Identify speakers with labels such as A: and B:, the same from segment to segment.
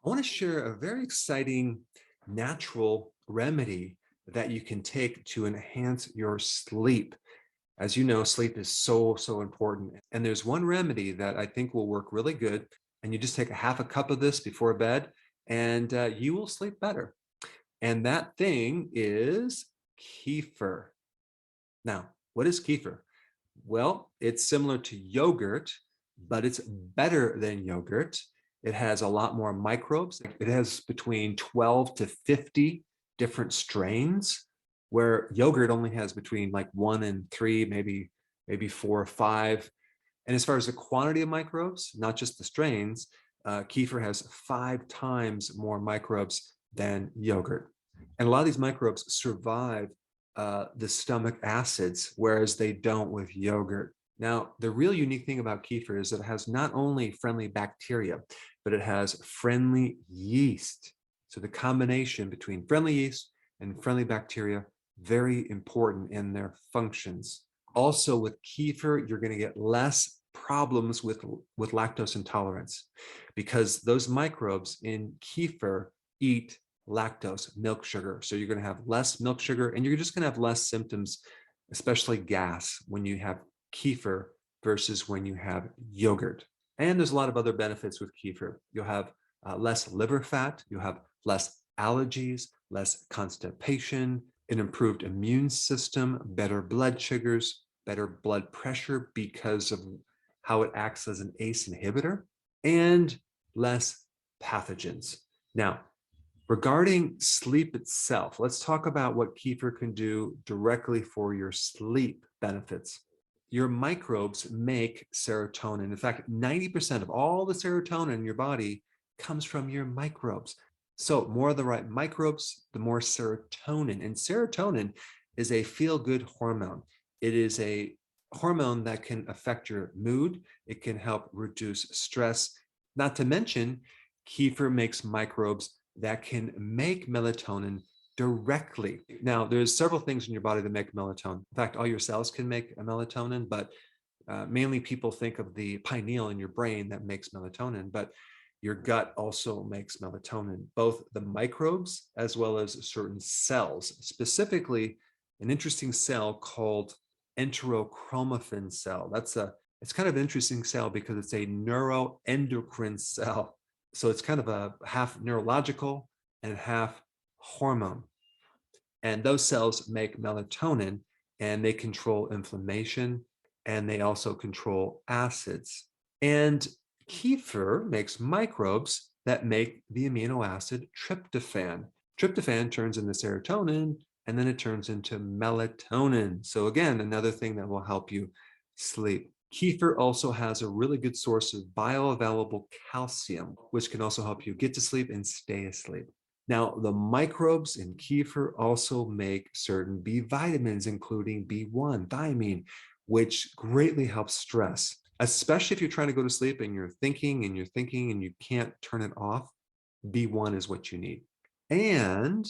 A: I want to share a very exciting natural remedy that you can take to enhance your sleep. As you know, sleep is so important. And there's one remedy that I think will work really good. And you just take a half a cup of this before bed, and you will sleep better. And that thing is kefir. Now, what is kefir? Well, it's similar to yogurt, but it's better than yogurt. It has a lot more microbes. It has between 12 to 50 different strains, where yogurt only has between like 1 and 3, maybe 4 or 5. And as far as the quantity of microbes, not just the strains, kefir has 5 times more microbes than yogurt. And a lot of these microbes survive the stomach acids, whereas they don't with yogurt. Now, the real unique thing about kefir is that it has not only friendly bacteria, but it has friendly yeast. So the combination between friendly yeast and friendly bacteria, very important in their functions. Also with kefir, you're going to get less problems with lactose intolerance, because those microbes in kefir eat lactose, milk sugar. So you're going to have less milk sugar, and you're just going to have less symptoms, especially gas, when you have kefir versus when you have yogurt. And there's a lot of other benefits with kefir. You'll have less liver fat, you'll have less allergies, less constipation, an improved immune system, better blood sugars, better blood pressure because of how it acts as an ACE inhibitor, and less pathogens. Now, regarding sleep itself, let's talk about what kefir can do directly for your sleep benefits. Your microbes make serotonin. In fact, 90% of all the serotonin in your body comes from your microbes. So more of the right microbes, the more serotonin. And serotonin is a feel-good hormone. It is a hormone that can affect your mood. It can help reduce stress. Not to mention, kefir makes microbes that can make melatonin directly. Now, there's several things in your body that make melatonin. In fact, all your cells can make a melatonin, but mainly people think of the pineal in your brain that makes melatonin, but your gut also makes melatonin, both the microbes as well as certain cells, specifically an interesting cell called enterochromaffin cell. It's kind of an interesting cell because it's a neuroendocrine cell. So it's kind of a half neurological and half hormone. And those cells make melatonin, and they control inflammation, and they also control acids. And kefir makes microbes that make the amino acid tryptophan. Tryptophan turns into serotonin, and then it turns into melatonin. So again, another thing that will help you sleep. Kefir also has a really good source of bioavailable calcium, which can also help you get to sleep and stay asleep. Now, the microbes in kefir also make certain B vitamins, including B1, thiamine, which greatly helps stress, especially if you're trying to go to sleep and you're thinking and you're thinking and you can't turn it off. B1 is what you need. And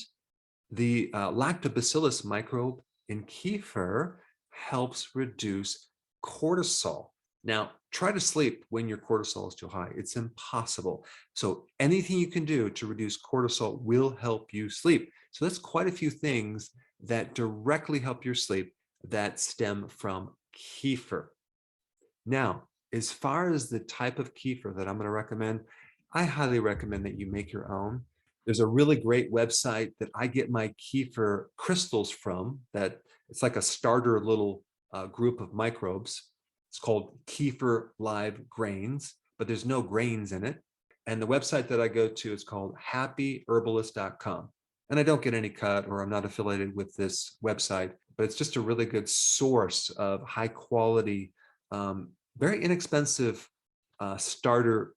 A: the lactobacillus microbe in kefir helps reduce cortisol. Now, try to sleep when your cortisol is too high. It's impossible. So anything you can do to reduce cortisol will help you sleep. So that's quite a few things that directly help your sleep that stem from kefir. Now, as far as the type of kefir that I'm going to recommend, I highly recommend that you make your own. There's a really great website that I get my kefir crystals from, that it's like a starter little group of microbes. It's called Kefir Live Grains, but there's no grains in it. And the website that I go to is called happyherbalist.com. And I don't get any cut, or I'm not affiliated with this website, but it's just a really good source of high quality, very inexpensive starter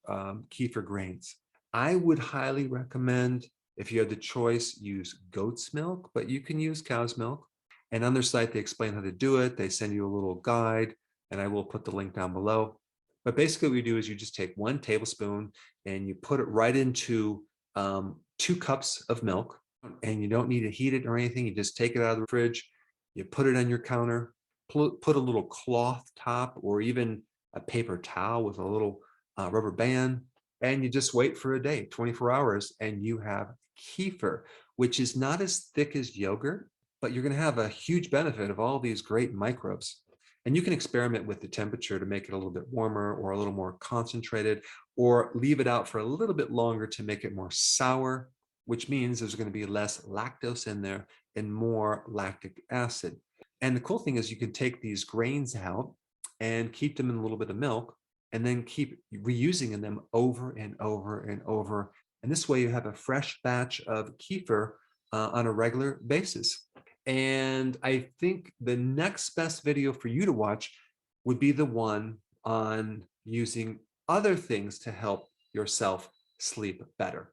A: kefir grains. I would highly recommend, if you had the choice, use goat's milk, but you can use cow's milk. And on their site, they explain how to do it. They send you a little guide, and I will put the link down below. But basically what you do is you just take 1 tablespoon and you put it right into 2 cups of milk, and you don't need to heat it or anything. You just take it out of the fridge, you put it on your counter, put a little cloth top or even a paper towel with a little rubber band, and you just wait for a day, 24 hours, and you have kefir, which is not as thick as yogurt, but you're going to have a huge benefit of all these great microbes. And you can experiment with the temperature to make it a little bit warmer or a little more concentrated, or leave it out for a little bit longer to make it more sour, which means there's going to be less lactose in there and more lactic acid. And the cool thing is you can take these grains out and keep them in a little bit of milk and then keep reusing them over and over and over. And this way you have a fresh batch of kefir on a regular basis. And I think the next best video for you to watch would be the one on using other things to help yourself sleep better.